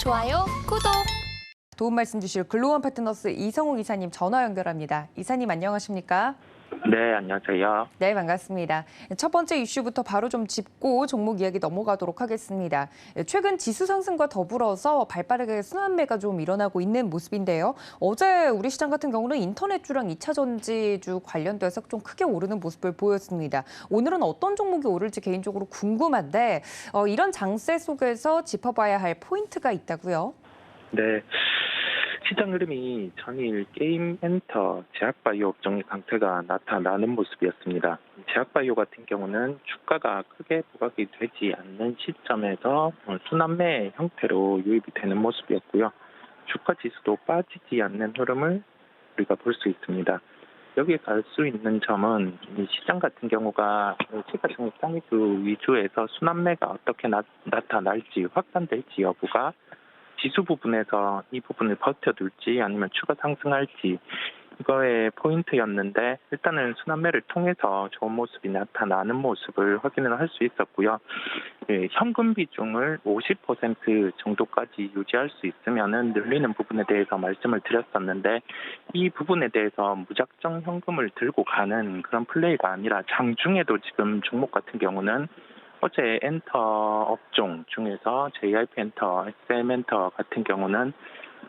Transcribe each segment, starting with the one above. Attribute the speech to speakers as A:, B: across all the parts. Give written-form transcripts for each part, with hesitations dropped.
A: 좋아요, 구독.
B: 도움 말씀 주실 글로원 파트너스 이성욱 이사님 전화 연결합니다. 이사님 안녕하십니까?
C: 네, 안녕하세요.
B: 네, 반갑습니다. 첫 번째 이슈부터 바로 좀 짚고 종목 이야기 넘어가도록 하겠습니다. 최근 지수 상승과 더불어서 발빠르게 순환매가 좀 일어나고 있는 모습인데요. 어제 우리 시장 같은 경우는 인터넷주랑 2차 전지주 관련돼서 좀 크게 오르는 모습을 보였습니다. 오늘은 어떤 종목이 오를지 개인적으로 궁금한데 이런 장세 속에서 짚어봐야 할 포인트가 있다고요?
C: 네, 시장 흐름이 전일 게임 엔터, 제약바이오 업종의 강세가 나타나는 모습이었습니다. 제약바이오 같은 경우는 주가가 크게 부각이 되지 않는 시점에서 순환매 형태로 유입이 되는 모습이었고요. 주가 지수도 빠지지 않는 흐름을 우리가 볼 수 있습니다. 여기에서 알 수 있는 점은 이 시장 같은 경우가 시가총액 상위주 위주에서 순환매가 어떻게 나타날지 확산될지 여부가 지수 부분에서 이 부분을 버텨둘지 아니면 추가 상승할지 이거의 포인트였는데 일단은 순환매를 통해서 좋은 모습이 나타나는 모습을 확인을 할 수 있었고요. 현금 비중을 50% 정도까지 유지할 수 있으면은 늘리는 부분에 대해서 말씀을 드렸었는데 이 부분에 대해서 무작정 현금을 들고 가는 그런 플레이가 아니라 장중에도 지금 종목 같은 경우는 어제 엔터 업종 중에서 JYP 엔터, SM 엔터 같은 경우는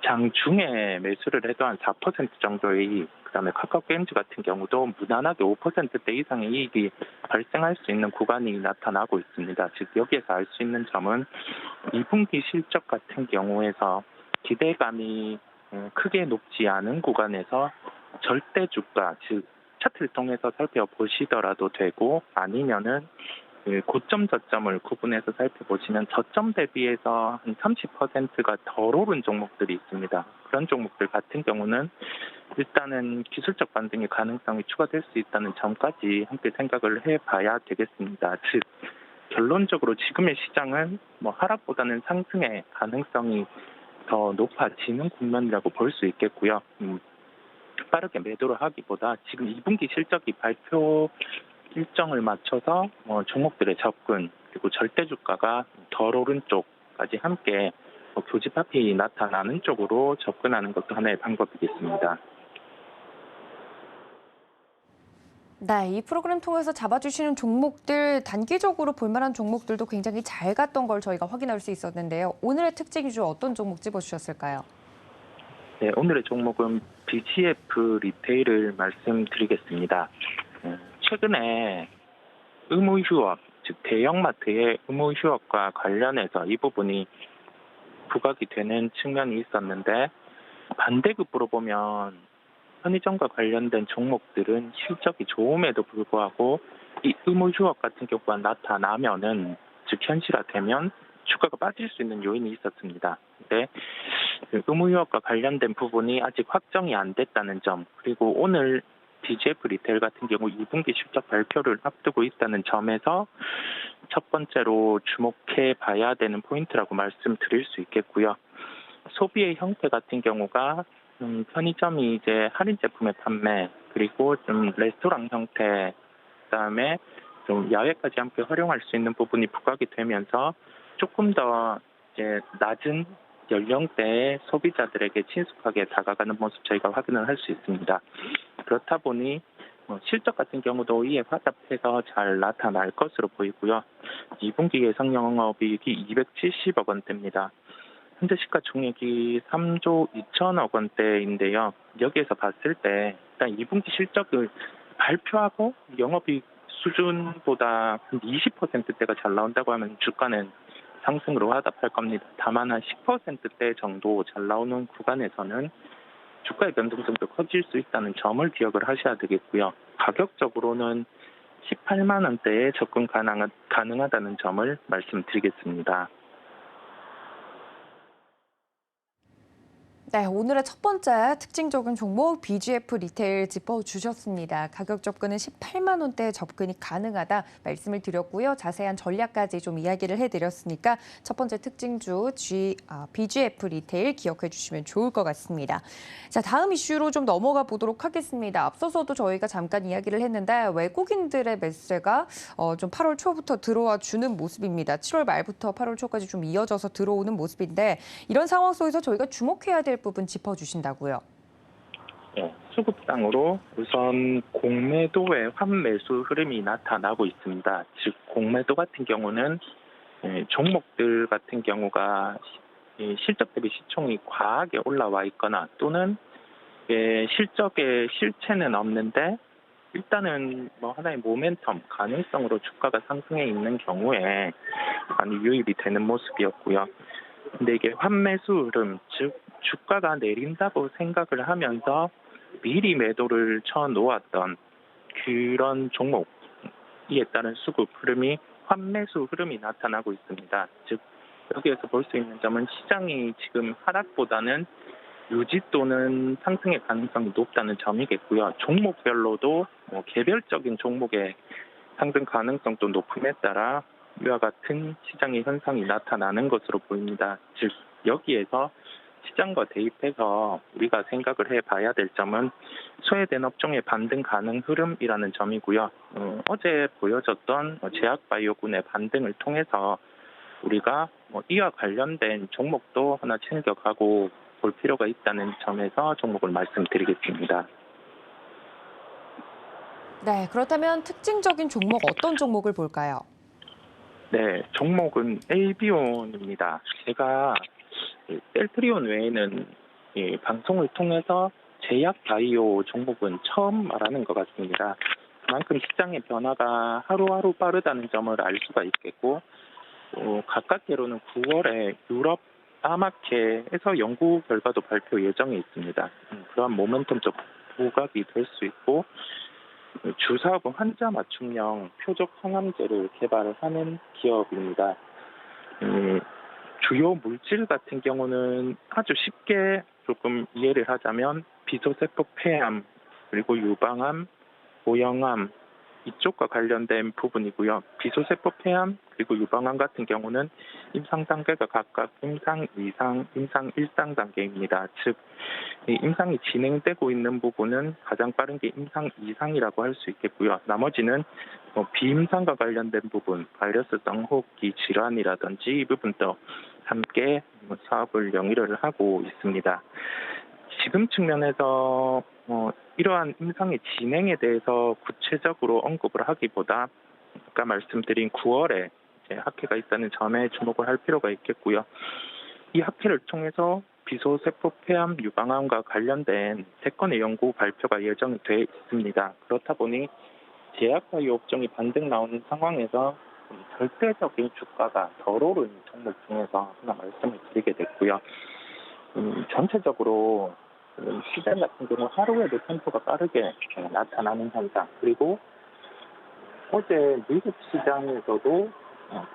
C: 장중에 매수를 해도 한 4% 정도의 그다음에 카카오게임즈 같은 경우도 무난하게 5%대 이상의 이익이 발생할 수 있는 구간이 나타나고 있습니다. 즉 여기에서 알 수 있는 점은 2분기 실적 같은 경우에서 기대감이 크게 높지 않은 구간에서 절대 주가, 즉 차트를 통해서 살펴보시더라도 되고 아니면은 고점 저점을 구분해서 살펴보시면 저점 대비해서 한 30%가 덜 오른 종목들이 있습니다. 그런 종목들 같은 경우는 일단은 기술적 반등의 가능성이 추가될 수 있다는 점까지 함께 생각을 해봐야 되겠습니다. 즉 결론적으로 지금의 시장은 하락보다는 상승의 가능성이 더 높아지는 국면이라고 볼 수 있겠고요. 빠르게 매도를 하기보다 지금 2분기 실적이 발표 일정을 맞춰서 종목들의 접근 그리고 절대 주가가 덜 오른 쪽까지 함께 교집합이 나타나는 쪽으로 접근하는 것도 하나의 방법이겠습니다.
B: 네, 이 프로그램 통해서 잡아주시는 종목들, 단기적으로 볼만한 종목들도 굉장히 잘 갔던 걸 저희가 확인할 수 있었는데요. 오늘의 특징 주 어떤 종목 집어주셨을까요?
C: 네, 오늘의 종목은 BGF 리테일을 말씀드리겠습니다. 최근에 의무 휴업, 즉 대형마트의 의무 휴업과 관련해서 이 부분이 부각이 되는 측면이 있었는데 반대급부로 보면 편의점과 관련된 종목들은 실적이 좋음에도 불구하고 이 의무 휴업 같은 경우가 나타나면은 즉 현실화되면 주가가 빠질 수 있는 요인이 있었습니다. 근데 의무 휴업과 관련된 부분이 아직 확정이 안 됐다는 점 그리고 오늘 BGF 리테일 같은 경우 2분기 실적 발표를 앞두고 있다는 점에서 첫 번째로 주목해 봐야 되는 포인트라고 말씀드릴 수 있겠고요. 소비의 형태 같은 경우가 편의점이 이제 할인 제품의 판매 그리고 좀 레스토랑 형태 그다음에 좀 야외까지 함께 활용할 수 있는 부분이 부각이 되면서 조금 더 이제 낮은 연령대의 소비자들에게 친숙하게 다가가는 모습 저희가 확인을 할 수 있습니다. 그렇다 보니 실적 같은 경우도 이에 화답해서 잘 나타날 것으로 보이고요. 2분기 예상 영업이익이 270억 원대입니다. 현재 시가총액이 3조 2천억 원대인데요. 여기에서 봤을 때 일단 2분기 실적을 발표하고 영업이익 수준보다 20%대가 잘 나온다고 하면 주가는 상승으로 화답할 겁니다. 다만 한 10%대 정도 잘 나오는 구간에서는 주가의 변동성도 커질 수 있다는 점을 기억을 하셔야 되겠고요. 가격적으로는 18만 원대에 접근 가능하다는 점을 말씀드리겠습니다.
B: 네, 오늘의 첫 번째 특징적인 종목 BGF 리테일 짚어주셨습니다. 가격 접근은 18만 원대에 접근이 가능하다 말씀을 드렸고요. 자세한 전략까지 좀 이야기를 해드렸으니까 첫 번째 특징주 BGF 리테일 기억해 주시면 좋을 것 같습니다. 자, 다음 이슈로 좀 넘어가 보도록 하겠습니다. 앞서서도 저희가 잠깐 이야기를 했는데 외국인들의 매수세가 좀 8월 초부터 들어와 주는 모습입니다. 7월 말부터 8월 초까지 좀 이어져서 들어오는 모습인데 이런 상황 속에서 저희가 주목해야 될 부분 짚어주신다고요.
C: 네, 수급상으로 우선 공매도의 환매수 흐름이 나타나고 있습니다. 즉 공매도 같은 경우는 종목들 같은 경우가 실적 대비 시총이 과하게 올라와 있거나 또는 실적에 실체는 없는데 일단은 뭐 하나의 모멘텀, 가능성으로 주가가 상승해 있는 경우에 많이 유입이 되는 모습이었고요. 근데 이게 환매수 흐름, 즉 주가가 내린다고 생각을 하면서 미리 매도를 쳐놓았던 그런 종목에 따른 수급 흐름이 환매수 흐름이 나타나고 있습니다. 즉 여기에서 볼 수 있는 점은 시장이 지금 하락보다는 유지 또는 상승의 가능성이 높다는 점이겠고요. 종목별로도 개별적인 종목의 상승 가능성도 높음에 따라 이와 같은 시장의 현상이 나타나는 것으로 보입니다. 즉 여기에서 시장과 대입해서 우리가 생각을 해봐야 될 점은 소외된 업종의 반등 가능 흐름이라는 점이고요. 어제 보여졌던 제약바이오군의 반등을 통해서 우리가 이와 관련된 종목도 하나 챙겨가고 볼 필요가 있다는 점에서 종목을 말씀드리겠습니다.
B: 네, 그렇다면 특징적인 종목 어떤 종목을 볼까요?
C: 네, 종목은 엘비온입니다. 제가 셀트리온 외에는 방송을 통해서 제약 바이오 종목은 처음 말하는 것 같습니다. 그만큼 시장의 변화가 하루하루 빠르다는 점을 알 수가 있겠고, 가깝게로는 9월에 유럽 아마케에서 연구 결과도 발표 예정에 있습니다. 그러한 모멘텀적 부각이 될 수 있고, 주사업은 환자 맞춤형 표적 항암제를 개발을 하는 기업입니다. 주요 물질 같은 경우는 아주 쉽게 조금 이해를 하자면 비소세포 폐암, 그리고 유방암, 모형암 이쪽과 관련된 부분이고요. 비소세포 폐암 그리고 유방암 같은 경우는 임상 단계가 각각 임상 2상, 임상 1상 단계입니다. 즉 임상이 진행되고 있는 부분은 가장 빠른 게 임상 2상이라고 할 수 있겠고요. 나머지는 비임상과 관련된 부분, 바이러스성 호흡기 질환이라든지 이 부분도 함께 사업을 영위를 하고 있습니다. 지금 측면에서 이러한 임상의 진행에 대해서 구체적으로 언급을 하기보다 아까 말씀드린 9월에 학회가 있다는 점에 주목을 할 필요가 있겠고요. 이 학회를 통해서 비소세포 폐암 유방암과 관련된 3건의 연구 발표가 예정이 돼 있습니다. 그렇다 보니 제약바이오 업종이 반등 나오는 상황에서 절대적인 주가가 덜 오른 종목 중에서 하나 말씀을 드리게 됐고요. 전체적으로 시장 같은 경우 하루에도 템포가 빠르게 나타나는 현상, 그리고 어제 미국 시장에서도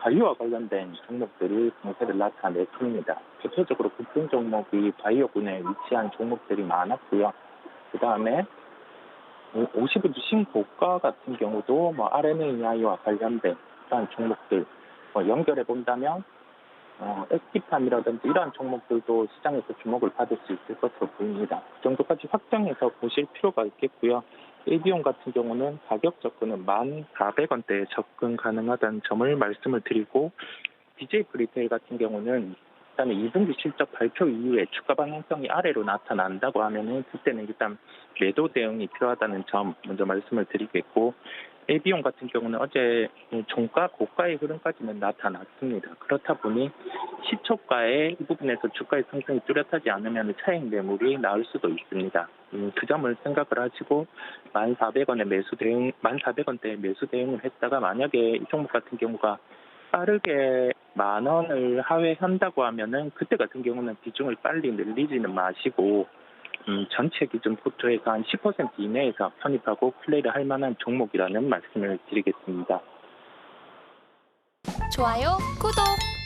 C: 바이오와 관련된 종목들이 강세를 나타냈습니다. 대표적으로 급등 종목이 바이오군에 위치한 종목들이 많았고요. 그 다음에 50일 신고가 같은 경우도 RNA와 관련된 그런 종목들 연결해 본다면 에스티팜이라든지 이러한 종목들도 시장에서 주목을 받을 수 있을 것으로 보입니다. 그 정도까지 확정해서 보실 필요가 있겠고요. 에비온 같은 경우는 가격 접근은 1,400원대에 접근 가능하다는 점을 말씀을 드리고, BJF 리테일 같은 경우는 일단 2분기 실적 발표 이후에 주가 방향성이 아래로 나타난다고 하면은 그때는 일단 매도 대응이 필요하다는 점 먼저 말씀을 드리겠고, 에비온 같은 경우는 어제 종가 고가의 흐름까지는 나타났습니다. 그렇다 보니 시초가의 이 부분에서 주가의 상승이 뚜렷하지 않으면 차익 매물이 나올 수도 있습니다. 그 점을 생각을 하시고 1,400원의 매수 대응, 1,400원대의 매수 대응을 했다가 만약에 이 종목 같은 경우가 빠르게 10,000원을 하회한다고 하면은 그때 같은 경우는 비중을 빨리 늘리지는 마시고 전체 기준 포트에서 한 10% 이내에서 편입하고 플레이를 할 만한 종목이라는 말씀을 드리겠습니다.
A: 좋아요, 구독!